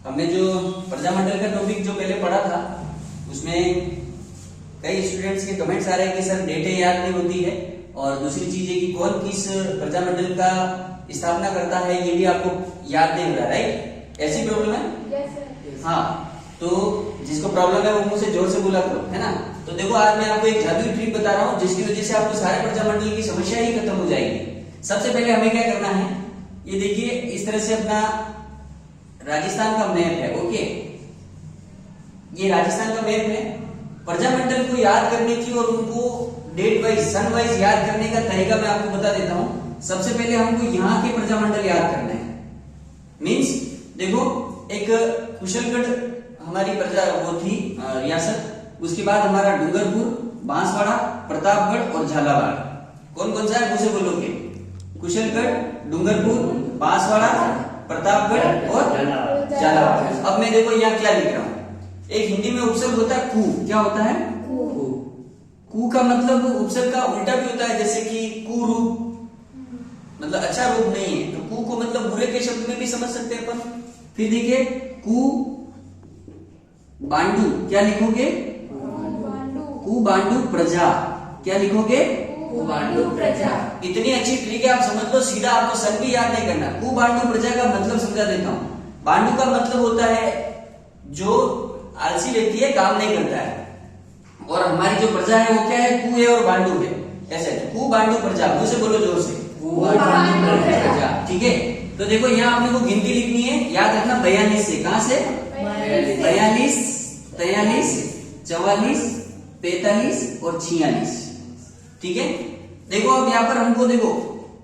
हमने जो प्रजामंडल का टॉपिक जो पहले पढ़ा था उसमें कई स्टूडेंट्स के कमेंट्स आ रहे हैं कि सर डेटें याद नहीं होती है, और दूसरी चीज है कि कौन किस प्रजामंडल का स्थापना करता है ये भी आपको याद नहीं हो रहा, राइट? ऐसी प्रॉब्लम है? Yes sir. हाँ, तो जिसको प्रॉब्लम है वो मुझे जोर से बोला करो, है ना? तो देखो आज मैं आपको एक जादुई ट्रिक बता रहा हूँ जिसकी वजह से आपको सारे प्रजामंडल की समस्या ही खत्म हो जाएगी। सबसे पहले हमें क्या करना है, ये देखिए इस तरह से अपना राजस्थान का मैप है, ओके? ये राजस्थान का मैप है। प्रजामंडल को याद करने की और उनको डेट वाइज सन वाइज याद करने का तरीका मैं आपको बता देता हूं। सबसे पहले हमको यहाँ के प्रजामंडल याद करना है। मींस देखो, एक कुशलगढ़ हमारी प्रजा वो थी रियासत, उसके बाद हमारा डूंगरपुर, बांसवाड़ा, प्रतापगढ़ और झालावाड़। कौन कौन सा है मुझे बोलोगे? कुशलगढ़, डूंगरपुर, बांसवाड़ा, प्रतापगढ़ और झालावाड़। अब मैं देखो यहाँ क्या लिख रहा हूँ, एक हिंदी में उपसर्ग होता है कु। क्या होता है? कु का मतलब उपसर्ग का उल्टा भी होता है, जैसे कि कुरूप, मतलब अच्छा रूप नहीं है, तो कु को मतलब बुरे के शब्द में भी समझ सकते हैं अपन। फिर देखिए कु बांडू, क्या लिखोगे? कु बांडू प्रजा, क्या लिखोगे? कु बांडू प्रजा। इतनी अच्छी ट्रिक है, आप समझ लो, सीधा आपको सन भी याद नहीं करना। कु बांडू प्रजा का मतलब समझा देता हूं। बांडू का मतलब होता है जो आलसी व्यक्ति है, काम नहीं करता है, और हमारी जो प्रजा है वो क्या है? कु है और बांडू है, ऐसे। कु बांडू प्रजा, मुझे से बोलो जोर से, कु बांडू प्रजा। ठीक है? तो देखो यहाँ आपने को गिनती लिखनी है, याद रखना 42 से। कहां से? 42, 43, 44, 45 और 46, ठीक है? देखो अब यहाँ पर हमको देखो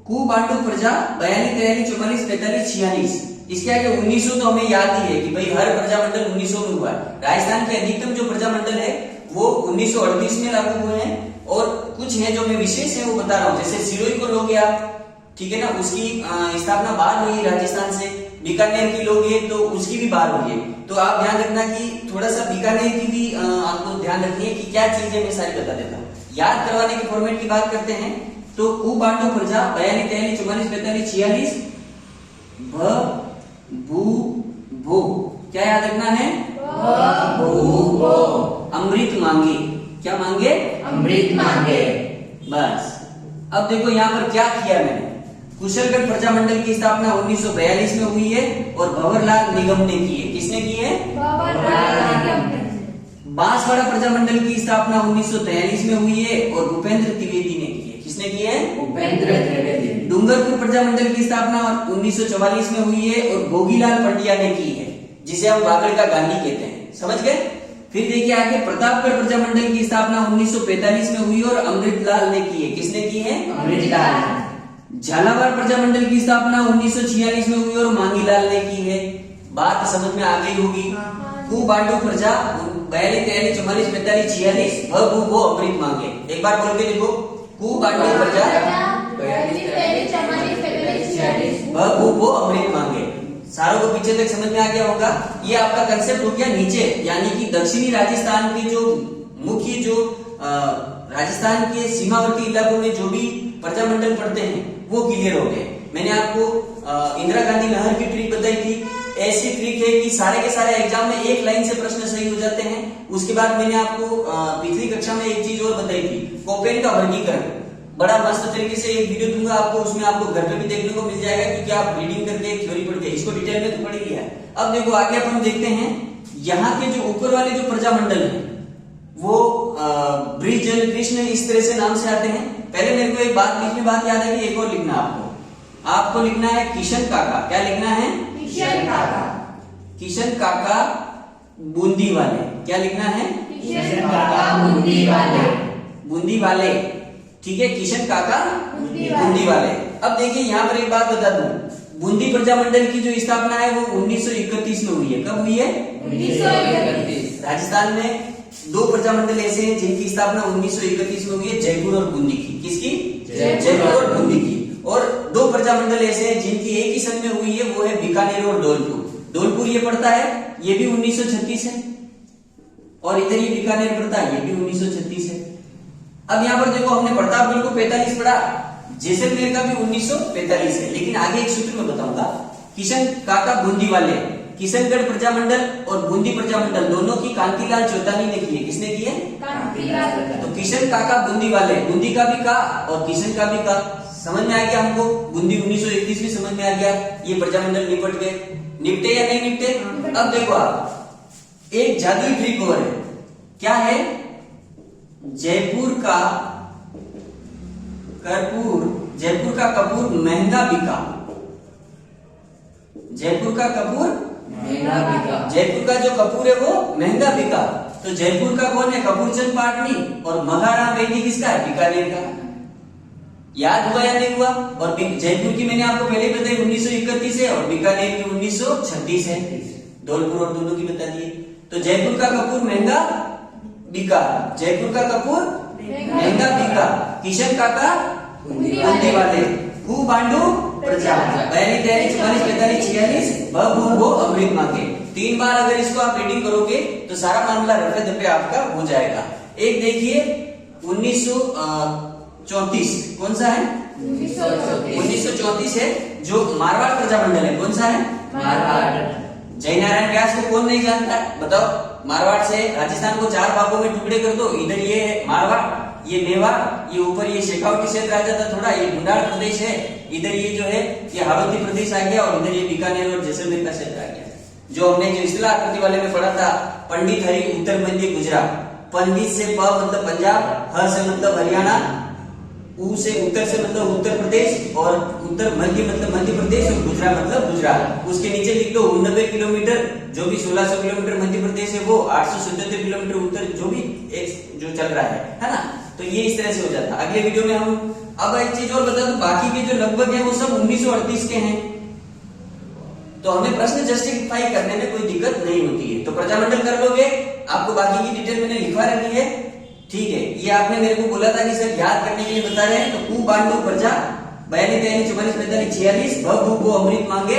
कु बांडू प्रजा 42, 43, 44, 45, 46, इसके आगे 1900 तो हमें याद ही है कि भाई हर प्रजामंडल 1900 में हुआ है। राजस्थान के अधिकतम जो प्रजामंडल है वो 1938 में लागू हुए हैं, और कुछ है जो मैं विशेष है वो बता रहा हूँ। जैसे सिरोही को लोगे आप, ठीक है ना, उसकी स्थापना बाहर हुई राजस्थान से। बीकानेर की लोगे तो उसकी भी बाहर हुई है। तो आप ध्यान रखना कि थोड़ा सा बीकानेर की भी आपको ध्यान रखनी है कि क्या चीजें मैं सारी बता देता हूँ। याद करवाने के फॉर्मेट की बात करते हैं तो कु बांडू प्रजा 42, 43, 44, 45, 46, भ भू भो, क्या याद रखना है? अमृत मांगे, क्या मांगे? अमृत मांगे। बस। अब देखो यहाँ पर क्या किया मैंने, कुशलगढ़ प्रजामंडल की स्थापना 1942 में हुई है और भंवरलाल निगम ने की है। किसने की है? बांसवाड़ा प्रजामंडल की स्थापना 1943 में हुई है और भूपेंद्र त्रिवेदी ने की है। किसने की है? भूपेंद्र त्रिवेदी। डूंगरपुर प्रजामंडल की स्थापना 1944 में हुई है और भोगीलाल पंड्या ने की है, जिसे हम वागड़ का गांधी कहते हैं। समझ गए? फिर देखिए आगे, प्रतापगढ़ प्रजामंडल की स्थापना 1945 में हुई और अमृतलाल ने की है। किसने की है? अमृतलाल। झालावाड़ प्रजामंडल की स्थापना 1946 में हुई और मांगीलाल ने की है। बात समझ में आ गई होगी। कु बांडू प्रजा 42, 43, 44, 45, 46, भ भू भो अमृत मांगे। एक बार बोल के देखो, कु बांडू प्रजा 42, 43, 44, 45, 46, भ भू भो अमृत मांगे। सारों को पीछे तक समझ में आ गया होगा। ये आपका कंसेप्ट हो गया नीचे, यानी कि दक्षिणी राजस्थान के जो मुख्य जो राजस्थान के सीमावर्ती इलाकों में जो भी प्रजामंडल पड़ते हैं वो क्लियर हो गए। मैंने आपको इंदिरा गांधी नहर की ट्रिक बताई थी। ऐसी ट्रिक है कि सारे के सारे एग्जाम में एक लाइन से प्रश्न सही हो जाते हैं। उसके बाद मैंने आपको पिछली कक्षा में एक चीज और बताई थी, कोपेन का वर्गीकरण। बड़ा मस्त तरीके से एक वीडियो दूंगा आपको, उसमें आपको घर पे भी देखने को मिल जाएगा, क्योंकि आप रीडिंग करके थ्योरी पढ़ के इसको डिटेल में तो पढ़ लिया है। अब देखो आगे अपन देखते हैं, यहाँ के जो ऊपर वाले जो प्रजामंडल है वो ब्रिज जल कृष्ण इस तरह से नाम से आते हैं। पहले मेरे को एक बात लिखने बात याद है कि एक और लिखना आपको लिखना है किशन काका। क्या लिखना है? किशन काका। किशन काका बूंदी वाले। क्या लिखना है? किशन काका बूंदी वाले। बूंदी वाले, ठीक है? किशन काका बूंदी वाले। अब देखिए यहाँ पर एक बात बता दूं, बूंदी प्रजामंडल की जो स्थापना है वो 1931 में हुई है। कब हुई है? 1931। राजस्थान में दो प्रजामंडल ऐसे हैं जिनकी स्थापना 1931 में हुई है, जयपुर और बूंदी की। किसकी? जयपुर और बूंदी की। और दो प्रजामंडल ऐसे हैं जिनकी एक ही सन में हुई है, वो है बीकानेर और धौलपुर। धौलपुर ये पड़ता है, ये भी 1936 है, और इधर ये बीकानेर पड़ता है, ये भी 1936 है। अब यहाँ पर देखो, हमने प्रतापगढ़ को 45 पढ़ा, जैसलमेर का भी 1945 है, लेकिन आगे एक सूत्र में बताऊंगा। किशन काका बूंदी वाले किशनगढ़ प्रजामंडल और बूंदी प्रजामंडल दोनों की कांतिलाल चौतानी ने की है। किसने की है? तो किशन काका बूंदी वाले, बूंदी का भी का और किशन का भी का। समझ में आ गया हमको? बूंदी 1931 भी समझ में आ गया। ये प्रजामंडल निपट गए, निपटे या नहीं निपटे? अब देखो आप, एक जादुई ट्रिक और है। क्या है? जयपुर का कपूर महंगा बिका। जयपुर का कपूर महंगा बिका। जयपुर का जो कपूर है वो महंगा बिका। तो जयपुर का कौन है? कपूर चंद पाटनी। और महाराणा बेदी किसका है? बीकानेर का। याद हुआ या नहीं हुआ? और जयपुर की मैंने आपको पहले बताई 1931 है और बीकानेर की 1936 है। धौलपुर और दोनों की बता दिए। तो जयपुर का कपूर महंगा बिका, जयपुर का कपूर महंगा बिका, किशन काका बूंदी वाले, हु बांडू प्रजा, 42, 43, 44, 45, 46, वो अमृत मांगे। 3 बार अगर इसको आप रीडिंग करोगे तो सारा मामला रफे दफे आपका हो जाएगा। एक देखिए 1934, कौन सा है? 1934 है, जो मारवाड़ प्रजामंडल है। कौन सा है? मारवाड़। जयनारायण व्यास को कौन नहीं जानता है? बताओ। मारवाड़ से राजस्थान को 4 भागों में टुकड़े कर दो। इधर ये है मारवाड़, ये मेवाड़, ये ऊपर ये शेखावटी क्षेत्र आ जाता थोड़ा, ये ढूंढाड़ प्रदेश है, इधर ये जो है ये हाड़ौती प्रदेश आ गया और इधर ये बीकानेर और जैसलमेर का क्षेत्र आ गया। जो हमने जो इस्लाह आकृति वाले में पढ़ा था, पंडित हरि उत्तर मध्य गुजरात। पंडित से प मतलब पंजाब, ह से मतलब हरियाणा, ऊ से उत्तर से मतलब उत्तर प्रदेश और उत्तर मध्य मतलब मध्य प्रदेश और गुजरात मतलब गुजरात। उसके नीचे लिख दो 89 किलोमीटर, जो भी 1600 किलोमीटर मध्य प्रदेश है वो, 877 किलोमीटर उत्तर, जो भी एक जो चल रहा है ना। तो ये इस तरह से हो जाता। अगले वीडियो में हम अब एक चीज और बता दूं, बाकी के जो लगभग है वो सब 1938 के हैं। तो हमें प्रश्न जस्टिफाई करने में कोई दिक्कत नहीं होती है। तो प्रजामंडल कर लोगे, आपको बाकी की डिटेल मैंने लिखवा रखी है। ठीक है, ये आपने मेरे को बोला था कि सर याद करने के लिए बता रहे हैं। तो कु बांडू प्रजा 42, 43, 44, 45, 46, वो अमृत मांगे,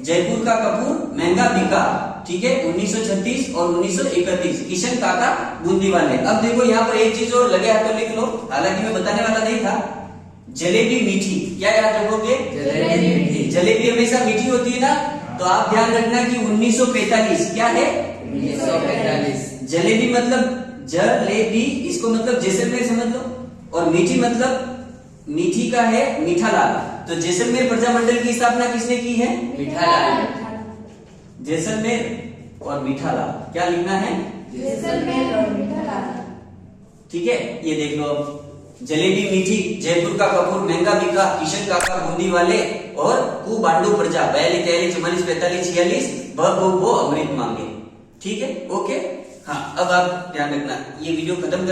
जयपुर का कपूर महंगा बिका। ठीक है, 1936 और 1931, किशन काका बूंदी वाले। अब देखो यहाँ पर एक चीज और लगे हाथों लिख लो, हालांकि मैं बताने वाला नहीं था। जलेबी मीठी, क्या याद रखोगे? जलेबी मीठी। जलेबी हमेशा मीठी होती है ना। तो आप ध्यान रखना कि 1945 क्या है? 1945। जलेबी मतलब जलेबी, इसको मतलब जैसलमेर समझ लो। और मीठी मतलब मीठी का है मीठा लाल। तो जैसलमेर प्रजामंडल की स्थापना किसने की है? मीठालाल। जैसलमेर और मीठालाल, क्या लिखना है? जैसलमेर और मीठालाल। ठीक है, ये देख लो। अब जलेबी मीठी, जयपुर का कपूर महंगा बिका, किशन काका बूंदी वाले और कु बांडू प्रजा 42, 43, 44, 45, 46, वो अमृत मांगे। ठीक है, ओके। हाँ, अब आप ध्यान रखना, ये वीडियो खत्म कर